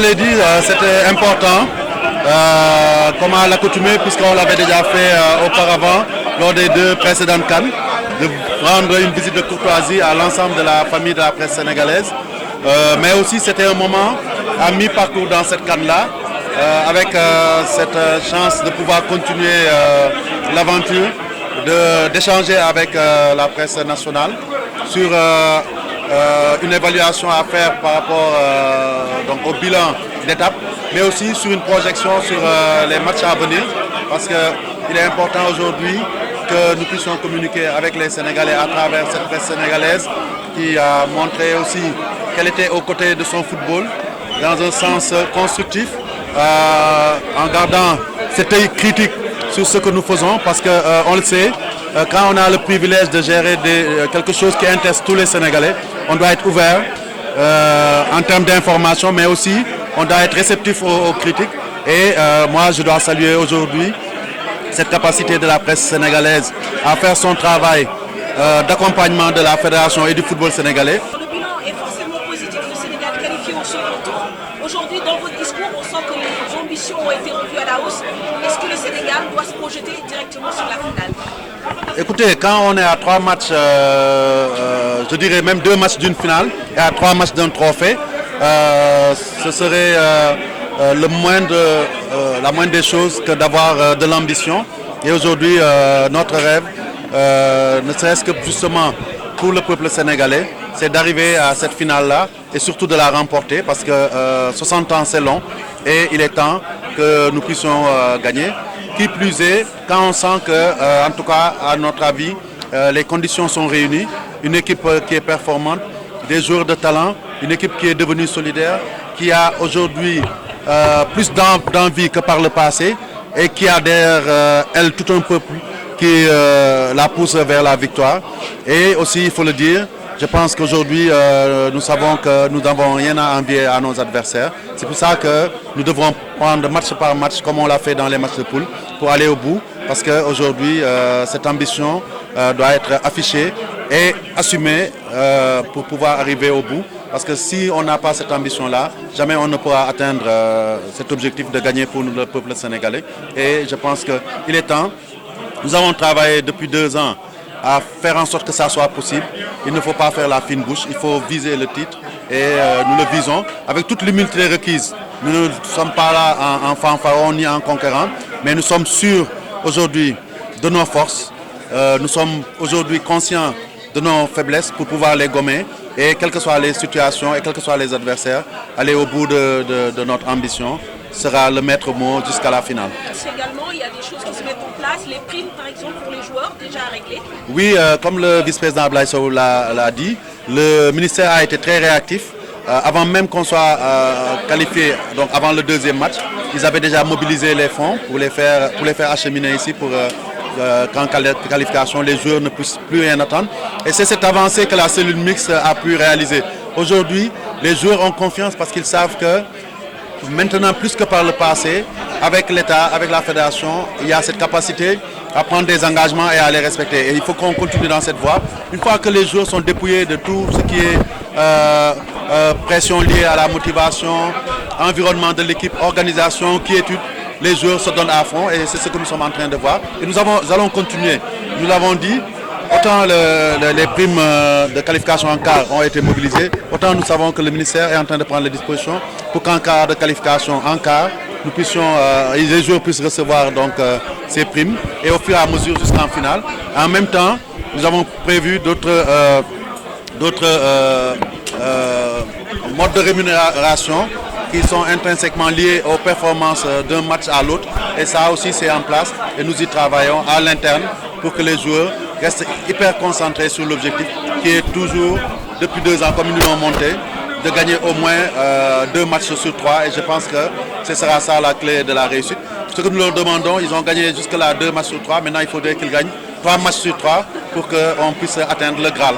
l'ai dit, c'était important, comme à l'accoutumée, puisqu'on l'avait déjà fait auparavant, lors des 2 précédentes CAN, de rendre une visite de courtoisie à l'ensemble de la famille de la presse sénégalaise. Mais aussi, c'était un moment à mi-parcours dans cette CAN-là, avec cette chance de pouvoir continuer l'aventure, d'échanger avec la presse nationale sur une évaluation à faire par rapport donc au bilan d'étape, mais aussi sur une projection sur les matchs à venir, parce qu'il est important aujourd'hui que nous puissions communiquer avec les Sénégalais à travers cette presse sénégalaise qui a montré aussi qu'elle était aux côtés de son football dans un sens constructif, en gardant cet œil critique sur ce que nous faisons, parce qu'on le sait, quand on a le privilège de gérer quelque chose qui intéresse tous les Sénégalais, on doit être ouvert en termes d'information, mais aussi on doit être réceptif aux critiques. Et moi, je dois saluer aujourd'hui cette capacité de la presse sénégalaise à faire son travail d'accompagnement de la fédération et du football sénégalais. Le bilan est forcément positif, le Sénégal qualifié au second tour. Aujourd'hui, dans votre discours, on sent que les ambitions ont été revues à la hausse. Est-ce que le Sénégal doit se projeter directement sur la finale? Écoutez, quand on est à 3 matchs, je dirais même 2 matchs d'une finale et à 3 matchs d'un trophée, ce serait la moindre des choses que d'avoir de l'ambition. Et aujourd'hui, notre rêve, ne serait-ce que justement pour le peuple sénégalais, c'est d'arriver à cette finale-là et surtout de la remporter, parce que 60 ans c'est long et il est temps que nous puissions gagner. Qui plus est, quand on sent que, en tout cas à notre avis, les conditions sont réunies, une équipe qui est performante, des joueurs de talent, une équipe qui est devenue solidaire, qui a aujourd'hui plus d'envie que par le passé et qui a derrière elle tout un peuple qui la pousse vers la victoire. Et aussi, il faut le dire, je pense qu'aujourd'hui, nous savons que nous n'avons rien à envier à nos adversaires. C'est pour ça que nous devrons prendre match par match, comme on l'a fait dans les matchs de poule, pour aller au bout. Parce qu'aujourd'hui, cette ambition doit être affichée et assumée pour pouvoir arriver au bout. Parce que si on n'a pas cette ambition-là, jamais on ne pourra atteindre cet objectif de gagner pour le peuple sénégalais. Et je pense qu'il est temps. Nous avons travaillé depuis 2 ans à faire en sorte que ça soit possible. Il ne faut pas faire la fine bouche, il faut viser le titre et nous le visons avec toute l'humilité requise. Nous ne sommes pas là en fanfaron ni en conquérant, mais nous sommes sûrs aujourd'hui de nos forces. Nous sommes aujourd'hui conscients de nos faiblesses pour pouvoir les gommer et quelles que soient les situations et quels que soient les adversaires, aller au bout de notre ambition sera le maître mot jusqu'à la finale. Également, il y a des choses qui se mettent en place, les primes par exemple pour les joueurs déjà réglées. Oui, comme le vice-président Ablaye Sow l'a dit, le ministère a été très réactif. Avant même qu'on soit qualifié, donc avant le 2e match, ils avaient déjà mobilisé les fonds pour les faire acheminer ici pour qu'en qualification, les joueurs ne puissent plus rien attendre. Et c'est cette avancée que la cellule mixte a pu réaliser. Aujourd'hui, les joueurs ont confiance parce qu'ils savent que maintenant, plus que par le passé, avec l'État, avec la fédération, il y a cette capacité à prendre des engagements et à les respecter. Et il faut qu'on continue dans cette voie. Une fois que les joueurs sont dépouillés de tout ce qui est pression liée à la motivation, environnement de l'équipe, organisation, quiétude, les joueurs se donnent à fond et c'est ce que nous sommes en train de voir. Et nous allons continuer. Nous l'avons dit, autant les primes de qualification en quart ont été mobilisées, autant nous savons que le ministère est en train de prendre les dispositions pour qu'en cas de qualification en quart, nous puissions, les joueurs puissent recevoir donc ces primes et au fur et à mesure jusqu'en finale. En même temps, nous avons prévu d'autres modes de rémunération qui sont intrinsèquement liés aux performances d'un match à l'autre. Et ça aussi c'est en place et nous y travaillons à l'interne pour que les joueurs restent hyper concentrés sur l'objectif qui est toujours, depuis 2 ans, comme ils l'ont monté, de gagner au moins 2 matchs sur 3 et je pense que ce sera ça la clé de la réussite. Ce que nous leur demandons, ils ont gagné jusque-là 2 matchs sur 3, maintenant il faudrait qu'ils gagnent 3 matchs sur 3 pour qu'on puisse atteindre le Graal.